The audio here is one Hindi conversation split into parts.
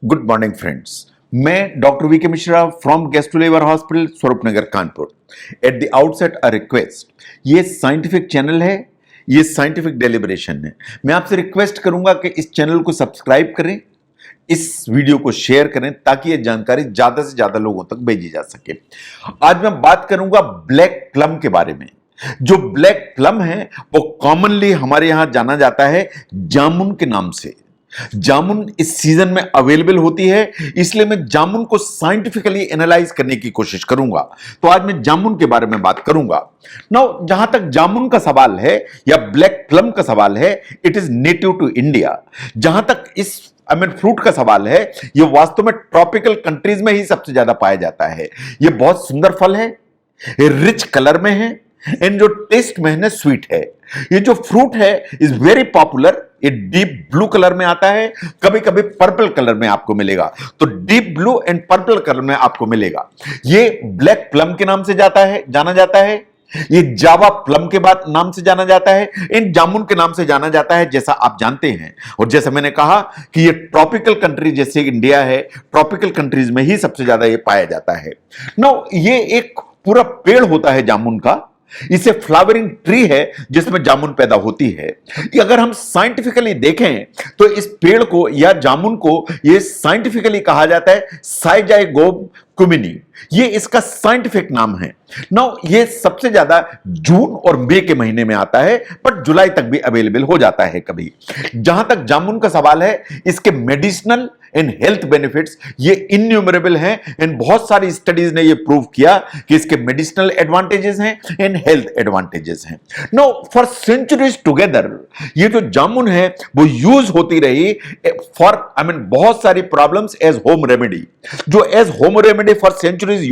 Good morning friends. मैं doctor V K Mishra from gastro hospital Swaroopnagar Kanpur. At the outset a request, ये साइंटिफिक चैनल है, ये साइंटिफिक डेलिब्रेशन है। मैं आपसे रिक्वेस्ट करूंगा कि इस चैनल को सब्सक्राइब करें, इस वीडियो को शेयर करें ताकि ये जानकारी ज्यादा से ज्यादा लोगों तक भेजी जा सके। आज मैं बात करूंगा ब्लैक प्लम के बारे में। जो ब्लैक प्लम है वो कॉमनली हमारे यहां जाना जाता है जामुन के नाम से। जामुन इस सीजन में अवेलेबल होती है, इसलिए मैं जामुन को साइंटिफिकली एनालाइज करने की कोशिश करूंगा। तो आज मैं जामुन के बारे में बात करूंगा। नाउ जहां तक जामुन का सवाल है या ब्लैक प्लम का सवाल है, it is native to India. जहां तक इस फ्रूट का सवाल है, यह वास्तव में ट्रॉपिकल कंट्रीज में ही सबसे ज्यादा पाया जाता है। यह बहुत सुंदर फल है, रिच कलर में है एंड जो टेस्ट में है स्वीट है। ये जो फ्रूट है इज वेरी पॉपुलर। ये डीप ब्लू कलर में आता है, कभी कभी पर्पल कलर में आपको मिलेगा। तो deep blue and purple colour में आपको मिलेगा। ये ब्लैक प्लम के नाम से जाना जाता है। ये जावा प्लम के बाद नाम से जाना जाता है। इन जामुन के नाम से जाना जाता है, जैसा आप जानते हैं। और जैसा मैंने कहा कि ये ट्रॉपिकल कंट्री जैसे इंडिया है, ट्रॉपिकल कंट्रीज में ही सबसे ज्यादा ये पाया जाता है। नो, ये एक पूरा पेड़ होता है जामुन का। इसे फ्लावरिंग ट्री है जिसमें जामुन पैदा होती है। अगर हम साइंटिफिकली देखें तो इस पेड़ को या जामुन को ये साइंटिफिकली कहा जाता है साइजाइगोम कुमिनी। ये इसका साइंटिफिक नाम है। नाउ ये सबसे ज्यादा जून और मई के महीने में आता है, बट जुलाई तक भी अवेलेबल हो जाता है कभी। जहां तक जामुन का सवाल है, इसके मेडिसिनल एंड हेल्थ बेनिफिट्स ये इन्यूमरेबल हैं एंड बहुत सारी स्टडीज ने ये प्रूव किया कि इसके मेडिसिनल एडवांटेजेस हैं एंड हेल्थ एडवांटेजेस हैं। नाउ फॉर सेंचुरीज टुगेदर ये जो जामुन है वो यूज होती रही फॉर बहुत सारी प्रॉब्लम्स एज होम रेमेडी। जो as home remedy for centuries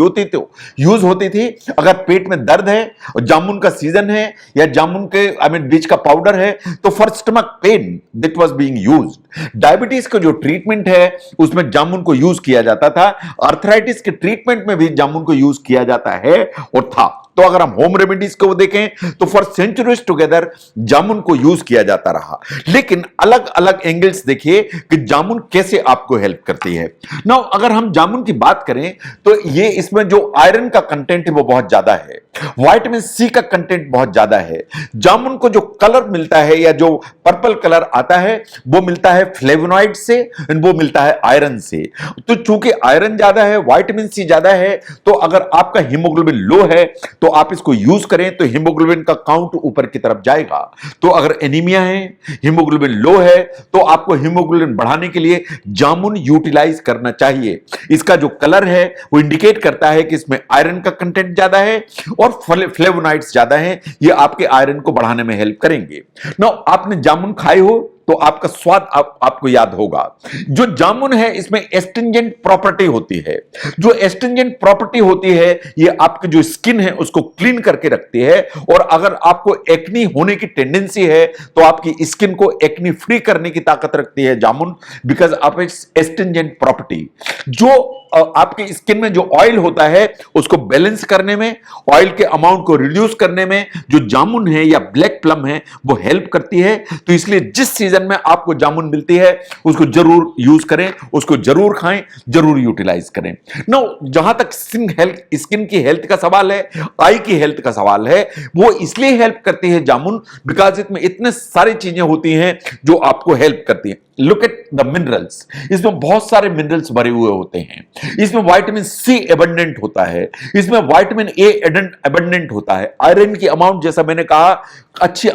use होती थी। अगर पेट में दर्द है और जामुन का सीजन है या जामुन के बीज का पाउडर है, तो for stomach pain that was being used. Diabetes का जो ट्रीटमेंट है उसमें जामुन को यूज किया जाता था। आर्थराइटिस के ट्रीटमेंट में भी जामुन को यूज किया जाता है और था। तो अगर हम होम रेमेडीज को देखें तो फॉर सेंचुरीज टुगेदर जामुन को यूज किया जाता रहा। लेकिन अलग अलग एंगल्स देखिए कि जामुन कैसे आपको हेल्प करती है। नाउ अगर हम जामुन की बात करें तो ये इसमें जो आयरन का कंटेंट है वो बहुत ज्यादा है, विटामिन सी का कंटेंट बहुत ज्यादा है। जामुन को जो कलर मिलता है या जो पर्पल कलर आता है वो मिलता है फ्लेवोनॉइड से एंड वो मिलता है आयरन से। तो चूंकि आयरन ज्यादा है, विटामिन सी ज्यादा है, तो अगर आपका हीमोग्लोबिन लो है तो आप इसको यूज करें तो हीमोग्लोबिन का काउंट ऊपर की तरफ जाएगा। तो अगर एनीमिया है, हीमोग्लोबिन लो है, तो आपको हीमोग्लोबिन बढ़ाने के लिए जामुन यूटिलाइज करना चाहिए। इसका जो कलर है वो इंडिकेट करता है कि इसमें आयरन का कंटेंट ज्यादा है और फ्लेवोनॉइड्स ज्यादा हैं। ये आपके आयरन को बढ़ाने में हेल्प करेंगे। नाउ आपने जामुन खाए हो तो आपका स्वाद आपको याद होगा। जो जामुन है इसमें एस्ट्रिंजेंट प्रॉपर्टी होती है। जो एस्ट्रिंजेंट प्रॉपर्टी होती है ये आपकी जो स्किन है उसको क्लीन करके रखती है। और अगर आपको एक्नी होने की टेंडेंसी है तो आपकी स्किन को एक्नी फ्री करने की ताकत रखती है जामुन, because of its astringent property. जो आपकी स्किन में जो ऑयल होता है उसको बैलेंस करने में, ऑयल के अमाउंट को रिड्यूस करने में जो जामुन है या ब्लैक प्लम है वो हेल्प करती है। तो इसलिए जिस सीजन में आपको जामुन मिलती है उसको जरूर यूज करें, उसको जरूर खाएं, जरूर यूटिलाइज करें। नो, जहां तक स्किन की हेल्थ का सवाल है, आई की हेल्थ का सवाल है, वो इसलिए हेल्प करती है जामुन बिकॉज इसमें इतने सारी चीजें होती हैं जो आपको हेल्प करती हैं। लुक एट द मिनरल्स, इसमें बहुत सारे मिनरल्स भरे हुए होते हैं। इसमें विटामिन सी एबंडेंट होता है, इसमें विटामिन ए एबंडेंट होता है। आयरन की अमाउंट जैसा मैंने कहा अच्छी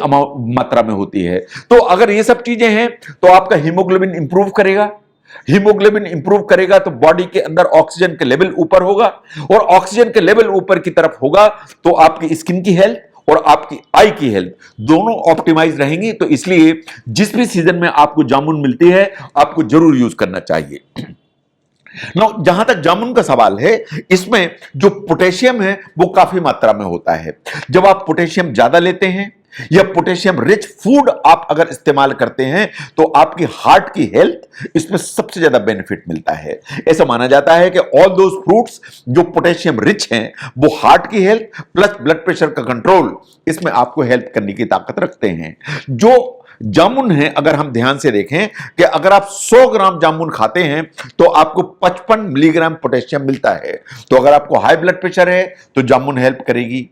मात्रा में होती है। तो अगर ये सब चीजें हैं तो आपका हीमोग्लोबिन इंप्रूव करेगा। हीमोग्लोबिन इंप्रूव करेगा तो बॉडी के अंदर ऑक्सीजन के लेवल ऊपर होगा, और ऑक्सीजन के लेवल ऊपर की तरफ होगा तो आपकी स्किन की हेल्थ और आपकी आई की हेल्थ दोनों ऑप्टिमाइज रहेंगी। तो इसलिए जिस भी सीजन में आपको जामुन मिलती है आपको जरूर यूज करना चाहिए। नाउ जहां तक जामुन का सवाल है, इसमें जो पोटेशियम है वो काफी मात्रा में होता है। जब आप पोटेशियम ज्यादा लेते हैं या पोटेशियम रिच फूड आप अगर इस्तेमाल करते हैं तो आपकी हार्ट की हेल्थ इसमें सबसे ज्यादा बेनिफिट मिलता है। ऐसा माना जाता है कि ऑल दोज फ्रूट्स जो पोटेशियम रिच हैं वो हार्ट की हेल्थ प्लस ब्लड प्रेशर का कंट्रोल इसमें आपको हेल्प करने की ताकत रखते हैं। जो जामुन है, अगर हम ध्यान से देखें कि अगर आप 100 ग्राम जामुन खाते हैं तो आपको 55 मिलीग्राम पोटेशियम मिलता है। तो अगर आपको हाई ब्लड प्रेशर है तो जामुन हेल्प करेगी,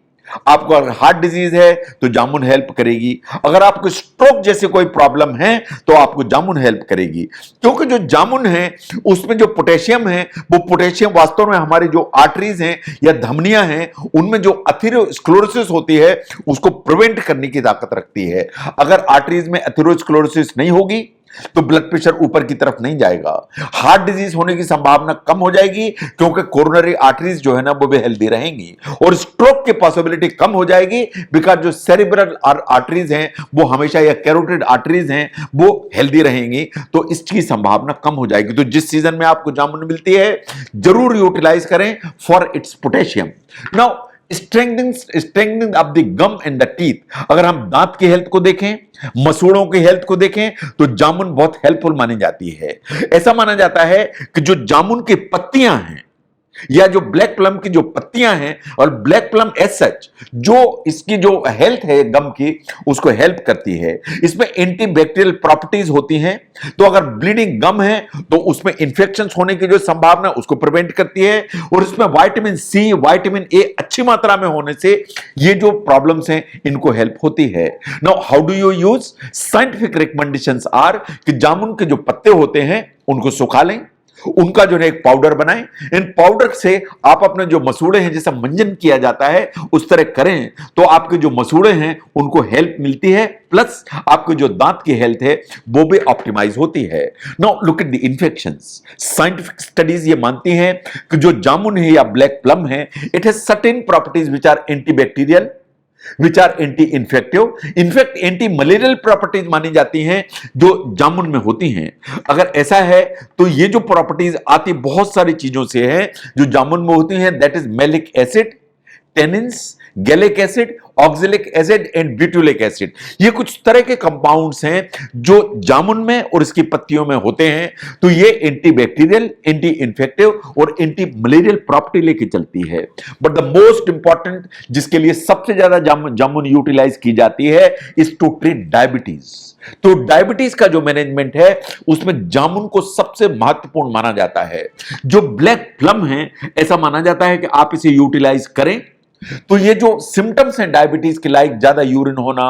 आपको अगर हार्ट डिजीज है तो जामुन हेल्प करेगी, अगर आपको स्ट्रोक जैसे कोई प्रॉब्लम है तो आपको जामुन हेल्प करेगी। क्योंकि जो जामुन है उसमें जो पोटेशियम है, वो पोटेशियम वास्तव में हमारी जो आर्टरीज हैं या धमनियां हैं उनमें जो एथेरोस्क्लेरोसिस होती है उसको प्रिवेंट करने की ताकत रखती है। अगर आर्टरीज में एथेरोस्क्लेरोसिस नहीं होगी तो ब्लड प्रेशर ऊपर की तरफ नहीं जाएगा, हार्ट डिजीज होने की संभावना कम हो जाएगी क्योंकि कोरोनरी आर्टरीज जो है ना वो भी हेल्दी रहेंगी, और स्ट्रोक की पॉसिबिलिटी कम हो जाएगी बिकॉज जो सेरिब्रल आर्टरीज हैं वो हमेशा, या कैरोटिड आर्टरीज हैं वो हेल्दी रहेंगी, तो इसकी संभावना कम हो जाएगी। तो जिस सीजन में आपको जामुन मिलती है जरूर यूटिलाइज करें for its potassium. Now strengthening of the gum and the teeth, अगर हम दांत की हेल्थ को देखें, मसूड़ों की हेल्थ को देखें तो जामुन बहुत हेल्पफुल मानी जाती है। ऐसा माना जाता है कि जो जामुन की पत्तियां हैं या जो ब्लैक प्लम की जो पत्तियां हैं, और ब्लैक प्लम एज सच जो इसकी जो हेल्थ है गम की उसको हेल्प करती है, इसमें एंटीबैक्टीरियल प्रॉपर्टीज होती हैं, तो अगर ब्लीडिंग गम है तो उसमें इंफेक्शंस होने की जो संभावना उसको प्रिवेंट करती है, और इसमें विटामिन सी, विटामिन ए अच्छी मात्रा में होने से ये जो प्रॉब्लम्स हैं इनको हेल्प होती है। Now how do you use? Scientific recommendations are कि जामुन के जो पत्ते होते हैं उनको सुखा लें, उनका जो है एक पाउडर बनाएं, इन पाउडर से आप अपने जो मसूड़े हैं जैसा मंजन किया जाता है उस तरह करें तो आपके जो मसूड़े हैं उनको हेल्प मिलती है, प्लस आपके जो दांत की हेल्थ है वो भी ऑप्टिमाइज होती है। Now look at the infections. Scientific studies ये मानती हैं कि जो जामुन है या ब्लैक प्लम है, it has certain properties which are antibacterial, which are anti infective, in fact anti malarial properties मानी जाती हैं जो जामुन में होती हैं। अगर ऐसा है तो ये जो प्रॉपर्टीज आती बहुत सारी चीजों से है जो जामुन में होती हैं, that is malic acid, tannins, gallic acid, oxalic acid and betulinic acid. ये कुछ तरह के कंपाउंड्स हैं जो जामुन में और इसकी पत्तियों में होते हैं, तो ये एंटीबैक्टीरियल, एंटी इन्फेक्टिव और एंटी मलेरियल प्रॉपर्टी लेके चलती है। बट द मोस्ट इंपॉर्टेंट जिसके लिए सबसे ज्यादा जामुन यूटिलाइज की जाती है इज टू ट्रीट डायबिटीज। तो डायबिटीज का जो मैनेजमेंट है उसमें जामुन को सबसे महत्वपूर्ण माना जाता है। जो ब्लैक प्लम है ऐसा माना जाता है कि आप इसे यूटिलाइज करें तो ये जो सिम्टम्स हैं डायबिटीज के, लाइक ज्यादा यूरिन होना,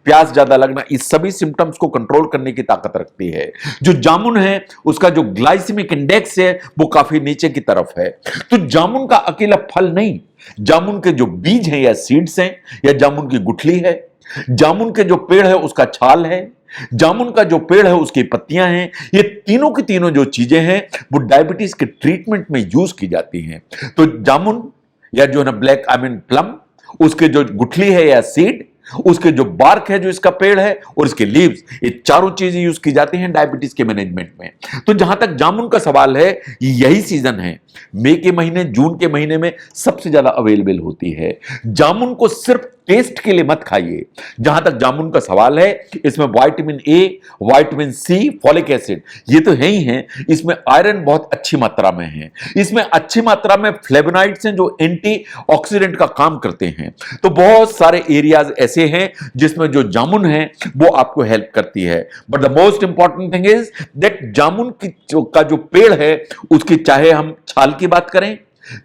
प्यास ज्यादा लगना, इस सभी सिम्टम्स को कंट्रोल करने की ताकत रखती है। जो जामुन है उसका जो ग्लाइसेमिक इंडेक्स है वो काफी नीचे की तरफ है। तो जामुन का अकेला फल नहीं, जामुन के जो बीज हैं या सीड्स हैं, या जामुन की गुठली है, जामुन के जो पेड़ है उसका छाल है, जामुन का जो पेड़ है उसकी पत्तियां हैं, ये तीनों की तीनों जो चीजें हैं वो डायबिटीज के ट्रीटमेंट में यूज की जाती हैं। तो जामुन या जो है ना ब्लैक प्लम, उसके जो गुठली है या सीड, उसके जो बार्क है जो इसका पेड़ है, और इसके लीव्स, ये चारों चीजें यूज की जाती हैं डायबिटीज के मैनेजमेंट में। तो जहां तक जामुन का सवाल है, यही सीजन है, मई के महीने, जून के महीने में सबसे ज्यादा अवेलेबल होती है। जामुन को सिर्फ टेस्ट के लिए मत खाइए। जहां तक जामुन का सवाल है, इसमें vitamin A, vitamin C, folic acid ये तो है ही हैं, इसमें आयरन बहुत अच्छी मात्रा में है, इसमें अच्छी मात्रा में फ्लेवोनाइड्स हैं जो एंटीऑक्सीडेंट का काम करते हैं। तो बहुत सारे एरियाज ऐसे हैं जिसमें जो जामुन है वो आपको हेल्प करती है। But the most important thing is that जामुन का जो पेड़ है उसकी, चाहे हम छाल की बात करें,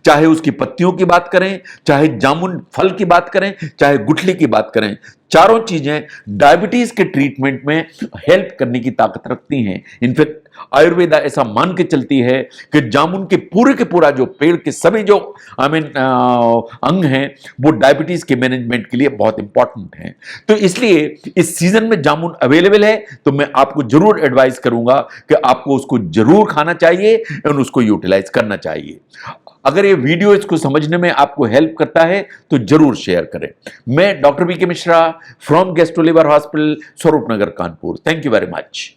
चाहे उसकी पत्तियों की बात करें, चाहे जामुन फल की बात करें, चाहे गुठली की बात करें, चारों चीजें डायबिटीज के ट्रीटमेंट में हेल्प करने की ताकत रखती हैं। इनफैक्ट आयुर्वेदा ऐसा मान के चलती है कि जामुन के पूरा जो पेड़ के सभी जो अंग हैं वो डायबिटीज के मैनेजमेंट के लिए बहुत इंपॉर्टेंट हैं। तो इसलिए इस सीजन में जामुन अवेलेबल है तो मैं आपको जरूर एडवाइस करूंगा कि आपको उसको जरूर खाना चाहिए और उसको यूटिलाइज करना चाहिए। अगर ये वीडियो इसको समझने में आपको हेल्प करता है तो जरूर शेयर करें। मैं doctor V K Mishra from gastro liver hospital, Swaroop Nagar, Kanpur. Thank you very much.